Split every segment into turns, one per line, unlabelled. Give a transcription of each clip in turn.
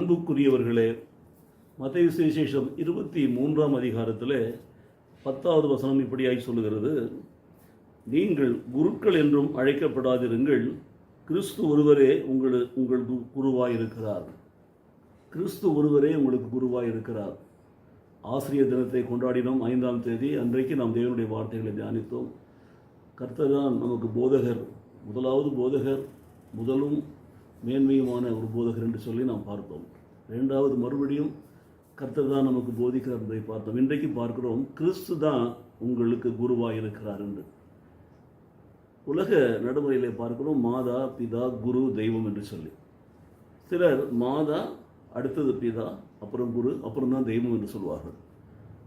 அன்புக்குரியவர்களே, மத்தேயு சுவிசேஷம் 23ஆம் அதிகாரத்தில் 10வது வசனம் இப்படியாய் சொல்லுகிறது, நீங்கள் குருக்கள் என்றும் அழைக்கப்படாதிருங்கள், கிறிஸ்து ஒருவரே உங்களுக்கு குருவாயிருக்கிறார். கிறிஸ்து ஒருவரே உங்களுக்கு குருவாயிருக்கிறார். ஆசிரியர் தினத்தை கொண்டாடினோம் 5ஆம் தேதி. அன்றைக்கு நாம் தேவனுடைய வார்த்தைகளை தியானித்தோம். கர்த்தர் தான் நமக்கு போதகர், முதலாவது போதகர், முதலும் மேன்மையுமான ஒரு போதகர் என்று சொல்லி நாம் பார்த்தோம். இரண்டாவது மறுபடியும் கர்த்தர் தான் நமக்கு போதிக்கிறார் என்பதை பார்த்தோம். இன்றைக்கு பார்க்கிறோம், கிறிஸ்து தான் உங்களுக்கு குருவாக இருக்கிறார் என்று. உலக நடைமுறையிலே பார்க்கிறோம், மாதா, பிதா, குரு, தெய்வம் என்று சொல்லி. சிலர் மாதா, அடுத்தது பிதா, அப்புறம் குரு, அப்புறம் தான் தெய்வம் என்று சொல்வார்கள்.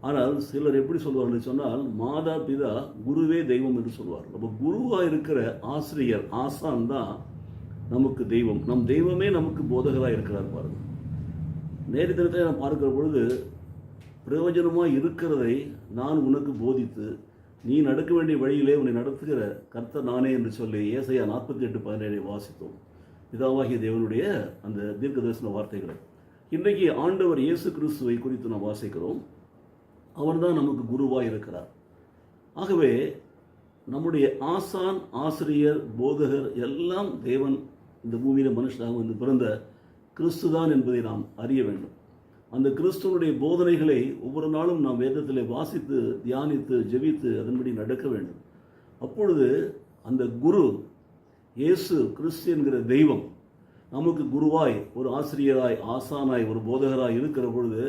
ஆனால் சிலர் எப்படி சொல்வார்கள் சொன்னால், மாதா, பிதா, குருவே தெய்வம் என்று சொல்வார்கள். அப்போ குருவாக இருக்கிற ஆசிரியர், ஆசான் தான் நமக்கு தெய்வம். நம் தெய்வமே நமக்கு போதகராக இருக்கிறார் பாருங்கள். நேற்று தினத்தை நான் பார்க்கிற பொழுது, பிரயோஜனமாக இருக்கிறதை நான் உனக்கு போதித்து நீ நடக்க வேண்டிய வழியிலே உன்னை நடத்துகிற கர்த்தர் நானே என்று சொல்லி ஏசாயா 48:17 வாசித்தோம். பிதாவாகிய தேவனுடைய அந்த தீர்க்க தரிசன வார்த்தைகளை இன்றைக்கு ஆண்டவர் இயேசு கிறிஸ்துவை குறித்து நாம் வாசிக்கிறோம். அவர் தான் நமக்கு குருவாக இருக்கிறார். ஆகவே நம்முடைய ஆசான், ஆசிரியர், போதகர் எல்லாம் தேவன் இந்த பூமியில் மனுஷனாக வந்து பிறந்த கிறிஸ்து தான் என்பதை நாம் அறிய வேண்டும். அந்த கிறிஸ்துவனுடைய போதனைகளை ஒவ்வொரு நாளும் நாம் வேதத்தில் வாசித்து, தியானித்து, ஜெபித்து அதன்படி நடக்க வேண்டும். அப்பொழுது அந்த குரு இயேசு கிறிஸ்து என்கிற தெய்வம் நமக்கு குருவாய், ஒரு ஆசிரியராய், ஆசானாய், ஒரு போதகராய் இருக்கிற பொழுது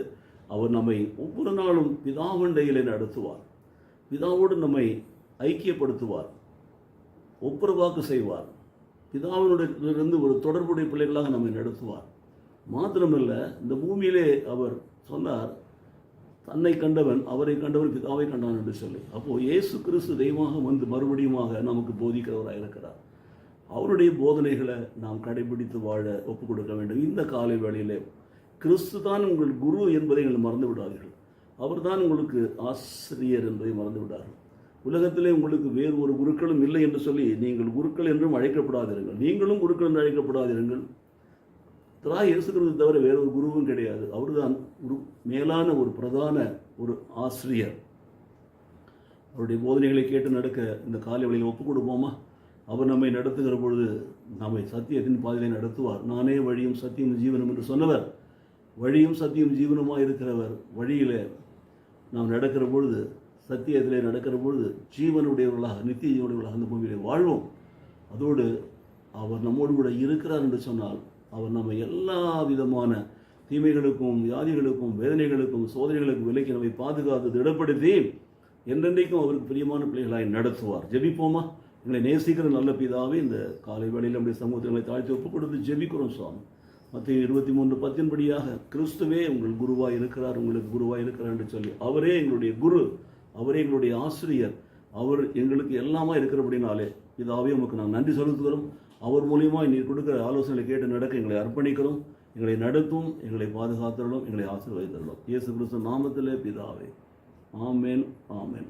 அவர் நம்மை ஒவ்வொரு நாளும் பிதாவண்டையிலே நடத்துவார். பிதாவோடு நம்மை ஐக்கியப்படுத்துவார், ஒப்புரவாக்கு செய்வார். பிதாவினுடையிலிருந்து ஒரு தொடர்புடைய பிள்ளைகளாக நம்மை நடத்துவார். மாத்திரமல்ல, இந்த பூமியிலே அவர் சொன்னார், தன்னை கண்டவன் அவரை கண்டவன் பிதாவை கண்டான் என்று சொல்லி. அப்போது இயேசு கிறிஸ்து தெய்வமாக வந்து மறுபடியுமாக நமக்கு போதிக்கிறவராக இருக்கிறார். அவருடைய போதனைகளை நாம் கடைபிடித்து வாழ ஒப்புக் கொடுக்க வேண்டும். இந்த காலை வேளையிலே கிறிஸ்து தான் உங்கள் குரு என்பதை நீங்கள் மறந்து விடாதீர்கள். அவர் தான் உங்களுக்கு ஆசிரியர் என்பதை மறந்து விடார்கள். உலகத்திலே உங்களுக்கு வேறு ஒரு குருக்களும் இல்லை என்று சொல்லி நீங்கள் குருக்கள் என்றும் அழைக்கப்படாதிருங்கள். நீங்களும் குருக்கள் என்று அழைக்கப்படாதிருங்கள். இயேசு கிறிஸ்து தவிர வேற ஒரு குருவும் கிடையாது. அவர் தான் ஒரு மேலான, ஒரு பிரதான ஒரு ஆசிரியர். அவருடைய போதனைகளை கேட்டு நடக்க இந்த காலை வழியில் ஒப்புக் கொடுப்போமா? அவர் நம்மை நடத்துகிற பொழுது நம்மை சத்தியத்தின் பாதையை நடத்துவார். நானே வழியும் சத்தியம் ஜீவனம் என்று சொன்னவர், வழியும் சத்தியம் ஜீவனமாக இருக்கிறவர். வழியில் நாம் நடக்கிற பொழுது, சத்தியத்திலே நடக்கிற பொழுது ஜீவனுடையவர்களாக, நித்திய ஜீவனுடையவர்களாக அந்த பூமியிலே வாழ்வோம். அதோடு அவர் நம்மோடு கூட இருக்கிறார் என்று சொன்னால், அவர் நம்ம எல்லா விதமான தீமைகளுக்கும், வியாதிகளுக்கும், வேதனைகளுக்கும், சோதனைகளுக்கும் விலக்கி நம்மை பாதுகாத்து திடப்படுத்தி என்றென்றைக்கும் அவருக்கு பிரியமான பிள்ளைகளாய் நடத்துவார். ஜெபிப்போமா? எங்களை நேசிக்கிற நல்ல பிதாவே, இந்த காலை வேளையில் நம்முடைய சமூகத்தை தாழ்த்தி ஒப்புக் கொடுத்து ஜெபிக்கிறோம் சுவாமி. மத்தேயு 23:10 படியாக கிறிஸ்துவே உங்கள் குருவாய் இருக்கிறார், உங்களுக்கு குருவாய் இருக்கிறார் என்று சொல்லி, அவரே எங்களுடைய குரு, அவரே எங்களுடைய ஆசிரியர், அவர் எங்களுக்கு எல்லாமா இருக்கிறபடினாலே பிதாவே உமக்கு நாங்கள் நன்றி செலுத்துகிறோம். அவர் மூலியமாக நீர் கொடுக்கிற ஆலோசனைகளை கேட்டு நடக்க எங்களை அர்ப்பணிக்கிறோம். எங்களை நடத்தும், எங்களை பாதுகாத்தரலும், எங்களை ஆசீர்வதித்தரலும். இயேசு கிறிஸ்து நாமத்திலே பிதாவே. ஆமென், ஆமென்.